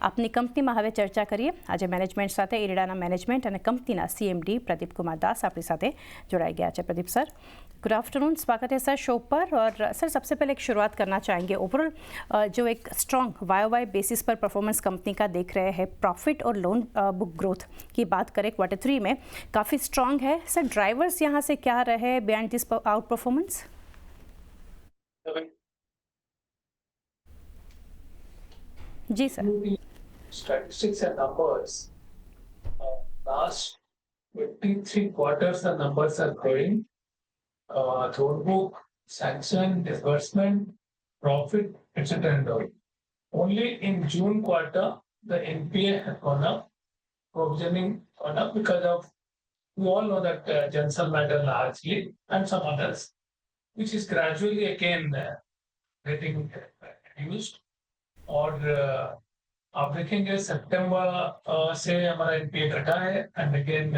આપની કંપનીમાં હવે ચર્ચા કરીએ. આજે મેનેજમેન્ટ સાથે ઇરેડાના મેનેજમેન્ટ અને કંપનીના CMD प्रदीप कुमार दास अपनी साथ जुड़ाई गया है. प्रदीप सर, गुड आफ्टरनून, स्वागत है सर शो पर. और सर, सबसे पहले एक शुरुआत करना चाहेंगे. ओवरऑल जो एक स्ट्रॉन्ग वाई बेसिस पर परफॉर्मेंस कंपनी का देख रहे हैं, प्रॉफिट और लोन बुक ग्रोथ की बात करें Q3 में काफ़ी स्ट्रॉन्ग है. सर, ड्राइवर्स यहाँ से क्या रहे बिहाइंड दिस आउट परफॉर्मेंस? जी sir. Statistics and numbers. Last 23 quarters, the numbers are growing. Loan book, sanction, disbursement, profit, etc. and all. Only in June quarter, the NPA have gone up, provisioning gone up because of, we all know that Johnson matter largely and some others, which is gradually again getting reduced. और आप देखेंगे सितंबर से हमारा NPA घटा है and again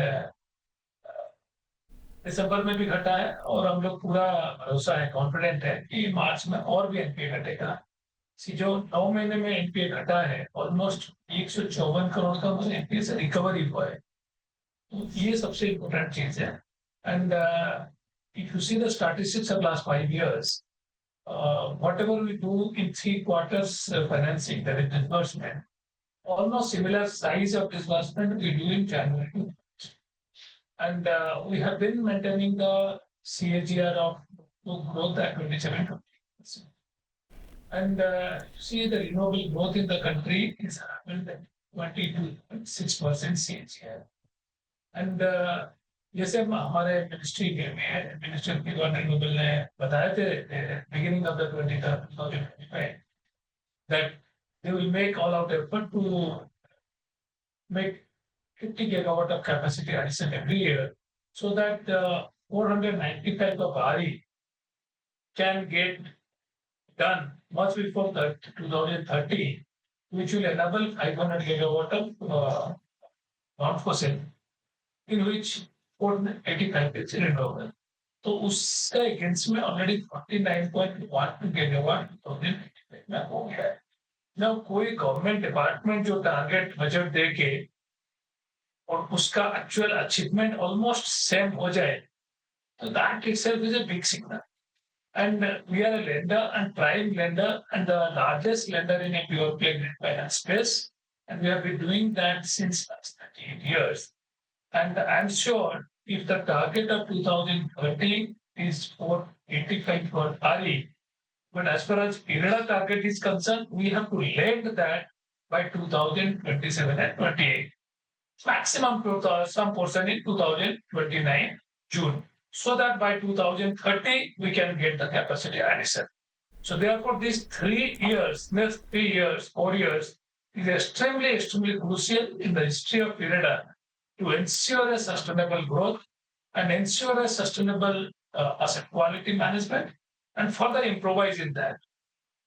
दिसंबर में भी घटा है और हम लोग पूरा भरोसा है, कॉन्फिडेंट है कि मार्च में और भी एनपीए घटेगा. जो 9 महीने में एनपीए घटा है, ऑलमोस्ट 154 करोड़ का एनपीए से रिकवरी हुआ है. तो ये सबसे इम्पोर्टेंट चीज है. And if you see the statistics of last 5 years, whatever we do in 3 quarters financing, that is disbursement, almost similar size of disbursement we do in January. And we have been maintaining the CAGR of growth at 27%. And see the renewable growth in the country is happened at 22.6% CAGR. And जैसे हमारे ministry में minister की renewable ने बताए थे beginning of the 2025 that they will make all out effort to make 50 gigawatt of capacity addition every year, so that 495 of RE can get done much before 2030, which will enable 500 gigawatt of non-fossil, in which 485 is renewable. तो उसका against में already 49.1 gigawatt में हो गया है. ना कोई government department जो टारगेट बजट दे के और उसका एक्चुअल अचीवमेंट ऑलमोस्ट सेम हो जाए, तो that itself is a big signal. And we are a lender and prime lender and the largest lender in a pure play finance space, and we have been doing that since last 38 years. And I'm sure if the target of 2030 is 485 for RE, but as far as IREDA target is concerned, we have to lend that by 2027 and 28. Maximum some portion in 2029 June, so that by 2030 we can get the capacity addition. So therefore, these 3 years, next 3 years, 4 years, is extremely crucial in the history of IREDA to ensure a sustainable growth and ensure a sustainable asset quality management and further improvise in that.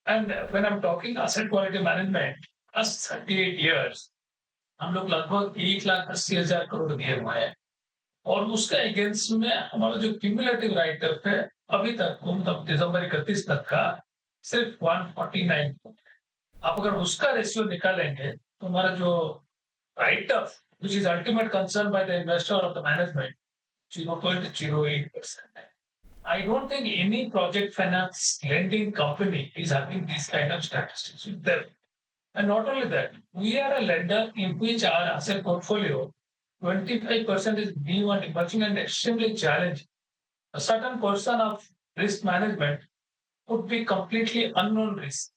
And when I'm talking asset quality management, last 38 years, हम लोग लगभग 1,80,000 करोड़ दिए हुए हैं और उसका against में हमारा जो क्यूमुलेटिव राइट ऑफ है अभी तक मतलब दिसंबर 31 तक का सिर्फ 149. आप अगर उसका रेशियो निकालेंगे तो हमारा जो right of which is ultimate concern by the investor or the management, 0.08%. I don't think any project finance lending company is having these kind of statistics with them. And not only that, we are a lender in which our asset portfolio, 25% is new and emerging and extremely challenging. A certain portion of risk management could be completely unknown risk.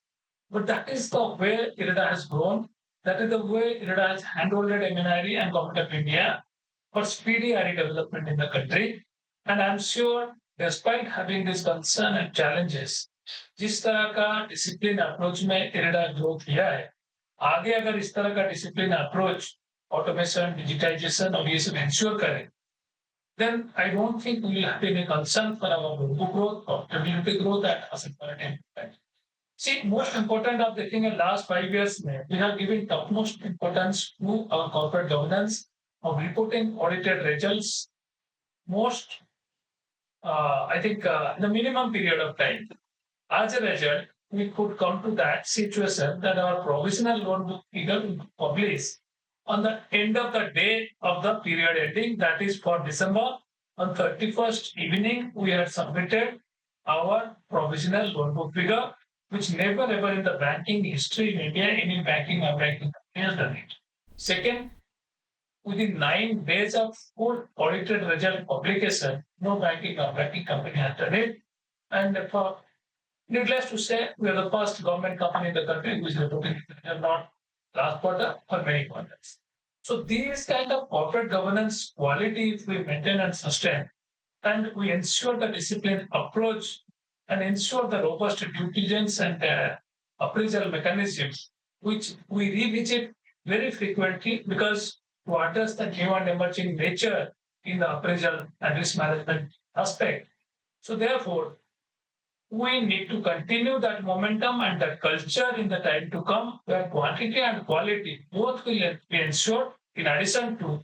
But that is the way IREDA has grown. That is the way IREDA has handled MNRE and Government of India for speedy RE development in the country. And I'm sure, despite having this concern and challenges, जिस तरह का discipline approach में IREDA grow किया है, आगे अगर इस तरह का डिसिप्लिन अप्रोच ऑटोमेशन, डिजिटाइजेशन और ये सब इंश्योर करें, then I don't think we will have any concern for our book growth, profitability growth, and asset quality improvement. See, most important of the thing in last 5 years, we have given topmost importance to our corporate governance of reporting audited results. Most, I think, the minimum period of time. As a result, we could come to that situation that our provisional loan book figure will be published on the end of the day of the period ending, that is for December. On 31st evening, we had submitted our provisional loan book figure, which never ever in the banking history in India, any banking or banking company has done it. Second, within 9 days of full audited result publication, no banking or banking company has done it. And for needless to say, we are the first government company in the country which is reporting not last quarter or many quarters. So these kind of corporate governance quality, if we maintain and sustain, and we ensure the disciplined approach and ensure the robust due diligence and appraisal mechanisms, which we revisit very frequently because to address the new and emerging nature in the appraisal and risk management aspect. So therefore, we need to continue that momentum and that culture in the time to come, where quantity and quality both will be ensured, in addition to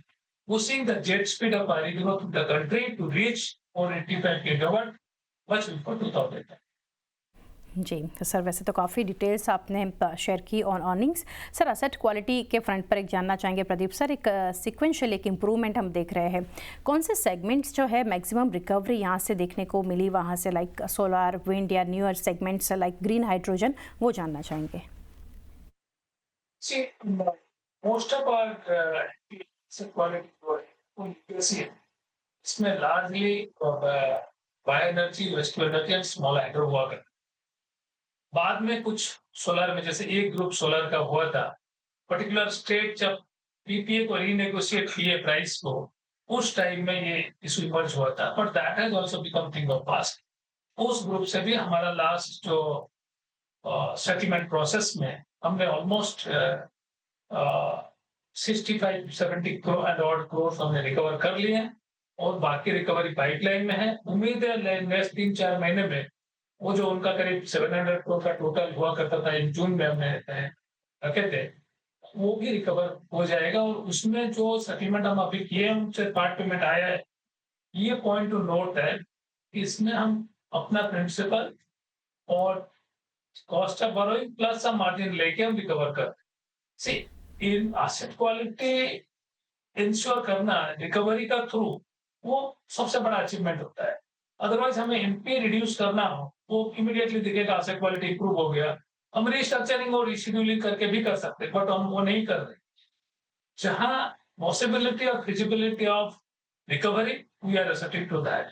pushing the jet speed of RE growth in the country to reach 485 gigawatt much before 2010. Ji sir, वैसे तो काफ़ी details आपने share की on earnings. Sir, asset quality के front पर एक जानना चाहेंगे प्रदीप सर, एक सिक्वेंशियल एक इम्प्रूवमेंट हम देख रहे हैं। कौन से सेगमेंट्स जो है मैक्सिमम रिकवरी यहाँ से देखने को मिली, वहाँ से लाइक सोलार, विंड या newer segments like green hydrogen, वो जानना चाहेंगे। See, most of our quality इसमें largely bioenergy, waste to energy and small hydro हुआ करता। बाद में कुछ सोलर में, जैसे एक ग्रुप सोलर का हुआ था, पर्टिकुलर स्टेट जब पीपीए को रीनेगोशिएट किए प्राइस को, उस टाइम में ये इशू इमर्ज हुआ था, but that has also become thing of past. उस ग्रुप से भी हमारा लास्ट जो सेटलमेंट प्रोसेस में हमने almost 65-70 crore and odd crore हमने रिकवर कर लिए हैं और बाकी रिकवरी पाइपलाइन में है। उम्मीद है नेक्स्ट 3-4 महीने में वो जो उनका करीब 700 करोड़ का टोटल हुआ करता था इन जून में हमने रखे थे, वो भी रिकवर हो जाएगा। और उसमें जो सेटलमेंट हम अभी किए हैं उनसे पार्ट पेमेंट आया है। ये पॉइंट टू नोट है कि इसमें हम अपना प्रिंसिपल और cost of borrowing plus some margin लेके हम रिकवर करते हैं। See, in asset quality ensure करना रिकवरी का थ्रू वो सबसे बड़ा अचीवमेंट होता है। अदरवाइज हमें एनपीए रिड्यूस करना हो, वो इमीडिएटली दिखेगा एसेट क्वालिटी इंप्रूव हो गया। हम रिस्ट्रक्चरिंग और रिशेड्यूलिंग करके भी कर सकते हैं, बट हम वो नहीं कर रहे। जहां पॉसिबिलिटी और feasibility of recovery, we are restricted to that.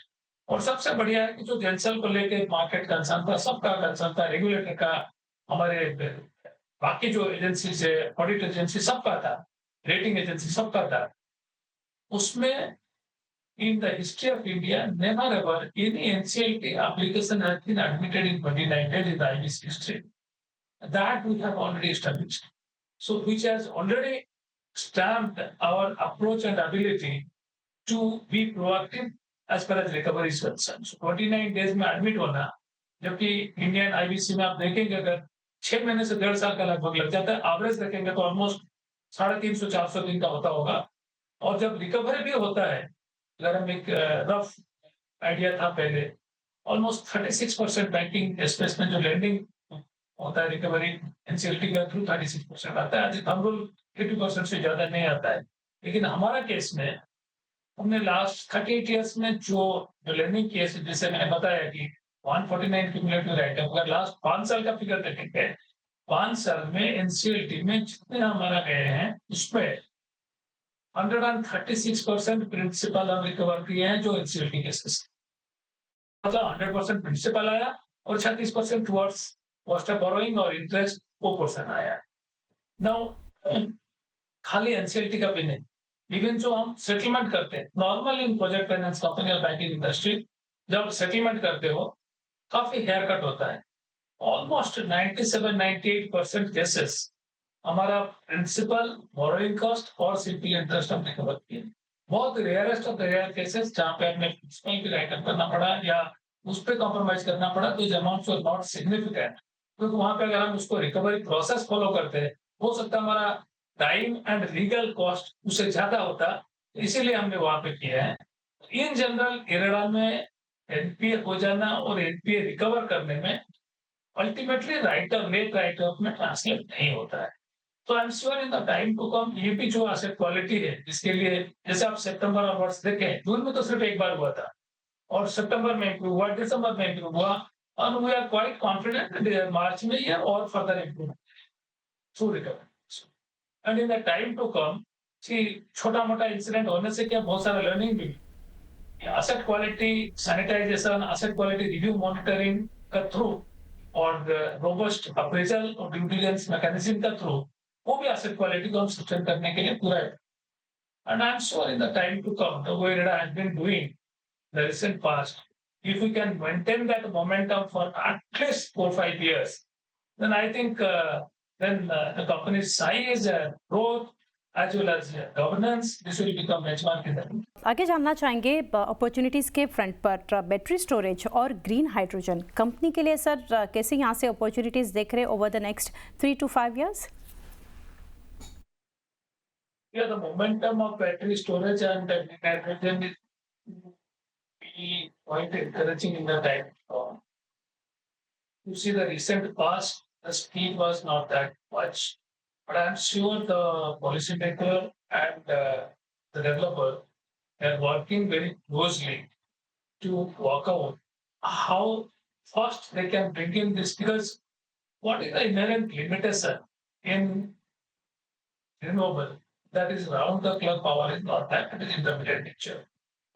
और सबसे बढ़िया है कि जो जेंसल को लेके मार्केट कंसर्न था, सबका कंसर्न था, रेगुलेटर का, हमारे बाकी जो एजेंसीज है, ऑडिट एजेंसी सबका था, रेटिंग एजेंसी सबका था। उसमें in the history of India, never ever any NCLT application has been admitted in 29 days in the IBC history. That we have already established. So, which has already stamped our approach and ability to be proactive as far as recovery is concerned. So, 29 days में admit होना, जबकि Indian IBC में आप देखेंगे अगर 6 महीने से 1.5 साल का लगभग लग जाता है, एवरेज देखेंगे तो ऑलमोस्ट 350-400 दिन का होता होगा। और जब रिकवरी भी होता है, अगर हम एक रफ आइडिया था पहले, ऑलमोस्ट 36% बैंकिंग स्पेस में जो लेंडिंग होता है रिकवरी एनसीएलटी का थ्रू 36% आता है। आज थंब रूल 80% से ज्यादा नहीं आता है। लेकिन हमारा केस में हमने लास्ट 38 इयर्स में जो लेंडिंग केस, जैसे मैंने बताया कि 149 क्यूमुलेटिव राइट है, अगर लास्ट 5 साल का फिगर देखेंगे, 5 साल में एनसीएलटी में जितने हमारा गए हैं उसमें 136% प्रिंसिपल हम रिकवर किए हैं जो एनसीएलटी केसेस, मतलब 100% प्रिंसिपल आया और 36% टुवर्ड्स कॉस्ट ऑफ बोरोइंग और इंटरेस्ट वो पोर्शन आया। नाउ खाली एनसीएलटी का भी नहीं, इवन जो हम सेटलमेंट करते हैं normally in project finance company और बैंकिंग इंडस्ट्री, जब सेटलमेंट करते हो काफी हेयर कट होता है। ऑलमोस्ट 97-98% केसेस हमारा प्रिंसिपल, बोरोइंग कॉस्ट और सिंपल इंटरेस्ट हम रिकवर किए। बहुत rarest of the rare cases जहां पे हमें प्रिंसिपल भी राइट अप करना पड़ा या उस पर कॉम्प्रोमाइज करना पड़ा, तो अमाउंट्स वर नॉट सिग्निफिकेंट, क्योंकि वहां पे अगर हम उसको रिकवरी प्रोसेस फॉलो करते हैं, हो सकता है हमारा टाइम एंड लीगल कॉस्ट उससे ज्यादा होता, इसीलिए हमने वहां पे किया है। इन जनरल इरेडा में एनपीए हो जाना और एनपीए रिकवर करने में अल्टीमेटली राइटर लेट राइटर में ट्रांसलेट नहीं होता है। तो I am sure in the time to come ये भी जो एसेट क्वालिटी है जिसके लिए जैसे आप सितंबर ऑनवर्ड्स देखें, जून में तो सिर्फ एक बार हुआ था और सितंबर में इम्प्रूव हुआ, दिसंबर में इम्प्रूव हुआ और we are quite confident March में ये और further improve through recovery. And in the time to come छोटा मोटा इंसिडेंट होने से क्या बहुत सारा लर्निंग भी asset quality sanitization, asset quality review monitoring का थ्रू और रोबस्ट अप्रेजल और ड्यू डिलिजेंस मैकेनिज्म का थ्रू वो भी asset quality को हम सस्टेन करने के लिए पूरा है। And I'm sure in the time to come, the way IREDA has been doing the recent past, if we can maintain that momentum for at least 4-5 years, then I think then the company's size, growth, as well as governance, this will become benchmark in the आगे जानना चाहेंगे opportunities के front पर battery storage और green hydrogen company के लिए sir कैसे यहाँ से अपॉर्चुनिटीज़ देख रहे over the next 3 to 5 years? Yeah, the momentum of battery storage and green hydrogen is be quite encouraging in the time. You see the recent past, the speed was not that much, but I'm sure the policymaker and the developer are working very closely to work out how fast they can bring in this, because what is the inherent limitation in renewable? That is round the clock power is not that, it is intermittent nature.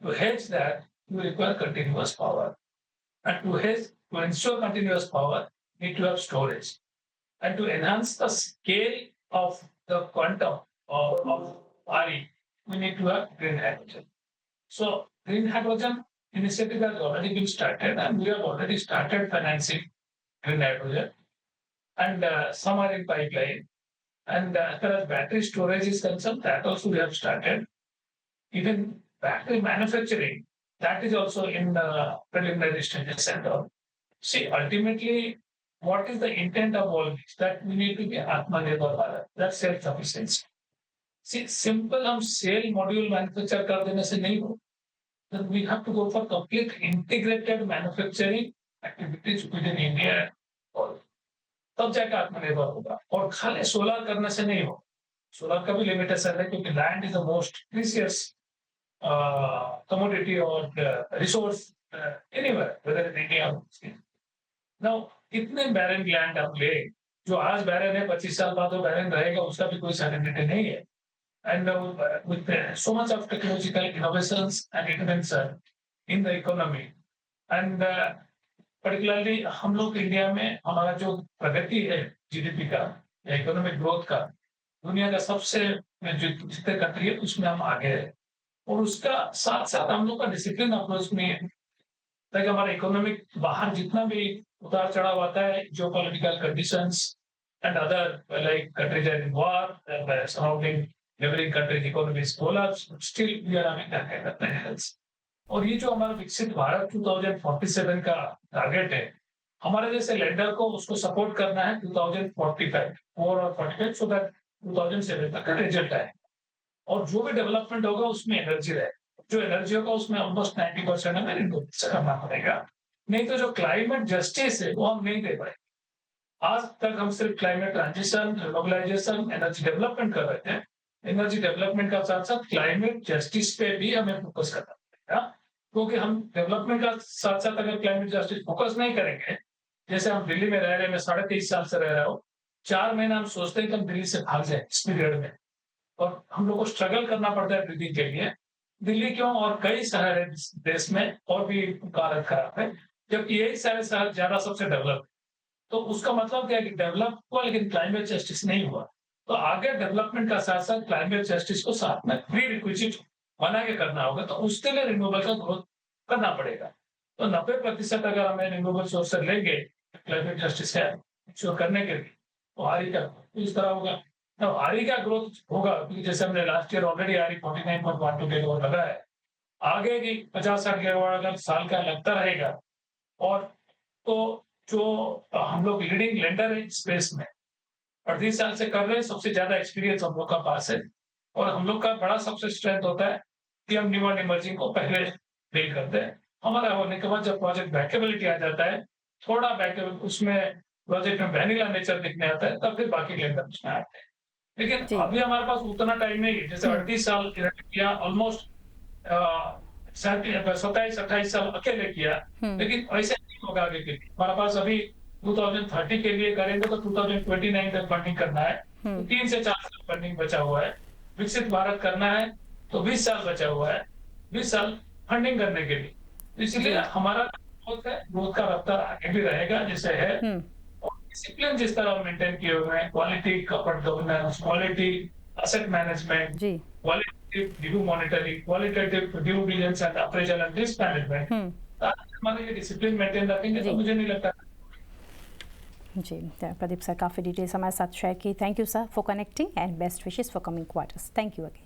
To hedge that, you require continuous power. And to ensure continuous power, you need to have storage. And to enhance the scale of the quantum of RE, we need to have green hydrogen. So green hydrogen initiative has already been started, and we have already started financing green hydrogen, and some are in pipeline. And as far as battery storage is concerned, that also we have started. Even battery manufacturing, that is also in the preliminary stages and all. See, ultimately, what is the intent of all this? That we need to be Atmanirbhar Bharat. That's self-sufficiency. See, simple हम cell module manufacture कर देने से नहीं हो, then we have to go for complete integrated manufacturing activities within India और तब जाकर आत्मनिर्भर होगा। और खाली सोलर करने से नहीं हो, सोलर का भी लिमिटेशन है क्योंकि land is the most precious commodity और resource anywhere whether in India. Now कितने बैरन लैंड हम ले, जो आज बैरन है 25 साल बाद वो बैरन रहेगा उसका भी कोई सर्टेनिटी नहीं है। And with so much of technological innovations and invention in the economy and particularly हम लोग इंडिया में हमारा जो प्रगति है जीडीपी का या इकोनॉमिक ग्रोथ का, दुनिया का सबसे जितने कंट्री है उसमें हम आगे है और उसका साथ साथ हम लोग का डिसिप्लिन अप्रोच में है ताकि हमारा इकोनॉमिक बाहर जितना भी उतार चढ़ाव आता है, जो political conditions and other like countries are in war, surrounding neighbouring countries economies collapse, still we are having that kind of health. और ये जो हमारा विकसित भारत 2047 का टारगेट है, हमारे जैसे लेंडर को उसको सपोर्ट करना है 2045 और 45 सो दैट 2007 तक का रिजल्ट आए और जो भी डेवलपमेंट होगा उसमें एनर्जी रहे, जो एनर्जी होगा उसमें ऑलमोस्ट 90% हमें रिन्यूएबल से करना पड़ेगा। नहीं तो जो क्लाइमेट जस्टिस है वो हम नहीं दे पाए। आज तक हम सिर्फ क्लाइमेट ट्रांजिशन, रिन्यूएबलाइजेशन, एनर्जी डेवलपमेंट कर रहे थे। एनर्जी डेवलपमेंट का साथ साथ क्लाइमेट जस्टिस पे भी हमें फोकस करना पड़ेगा, क्योंकि हम डेवलपमेंट का साथ साथ अगर क्लाइमेट जस्टिस फोकस नहीं करेंगे, जैसे हम दिल्ली में रह रहे हैं, मैं 23.5 साल से रह रहा हूँ, 4 महीना हम सोचते हैं कि हम दिल्ली से भाग जाए इस पीरियड में, और हम लोग को स्ट्रगल करना पड़ता है ब्रीदिंग के लिए। दिल्ली क्यों और कई शहर है देश में और भी हालत खराब है, जबकि यही सारे शहर ज्यादा सबसे डेवलप। तो उसका मतलब क्या है कि डेवलप हुआ लेकिन क्लाइमेट जस्टिस नहीं हुआ। तो आगे डेवलपमेंट का साथ साथ क्लाइमेट जस्टिस को साथ में प्री रिक्विजिट बना के करना होगा, तो उसके लिए रिन्यूएबल का ग्रोथ करना पड़ेगा। तो 90% अगर हमें रिन्यूएबल सोर्स से लेंगे क्लाइमेट जस्टिस का इंश्योर करने के लिए, तो आरी का इस तरह होगा। तो आरी का ग्रोथ होगा क्योंकि जैसे हमने लास्ट ईयर ऑलरेडी आरी 49.12 गीगावाट लगा है, आगे भी 50-60 गीगावाट अगर साल का लगता रहेगा। और तो जो हम लोग लीडिंग लेंडर है स्पेस में 38 साल से कर रहे हैं, सबसे ज्यादा एक्सपीरियंस हम लोग का पास है, और हम लोग का बड़ा सबसे स्ट्रेंथ होता है कि हम न्यू एंड इमर्जिंग को पहले डील करते हैं। हमारा होने के बाद जब प्रोजेक्ट बैकेबिलिटी आ जाता है थोड़ा बैक उसमें प्रोजेक्ट में वैनिला नेचर दिखने आता है, तब फिर बाकी लेंडर उसमें आते हैं। लेकिन जी। अभी हमारे पास उतना टाइम नहीं है, जैसे 38 साल किया ऑलमोस्ट 27-28 साल अकेले किया, लेकिन ऐसे नहीं होगा आगे के लिए। हमारे पास अभी 2030 के लिए करेंगे तो 2029 तक फंडिंग करना है, तो 3 से 4 साल फंडिंग बचा हुआ है। विकसित भारत करना है तो 20 साल बचा हुआ है, 20 साल फंडिंग करने के लिए। तो इसलिए हमारा ग्रोथ है, ग्रोथ का रफ्तार आगे भी रहेगा जैसे है, और डिसिप्लिन जिस तरह मेंटेन किए हुए हैं, quality corporate governance, quality asset management, जी। Qualitative due monitoring, qualitative due diligence and appraisal and risk management, हमारे ये डिसिप्लिन मेंटेन रखेंगे तो मुझे नहीं लगता। जी, प्रदीप सर काफ़ी डिटेल्स हमारे साथ शेयर की। Thank you sir for connecting and best wishes for coming quarters. Thank you again.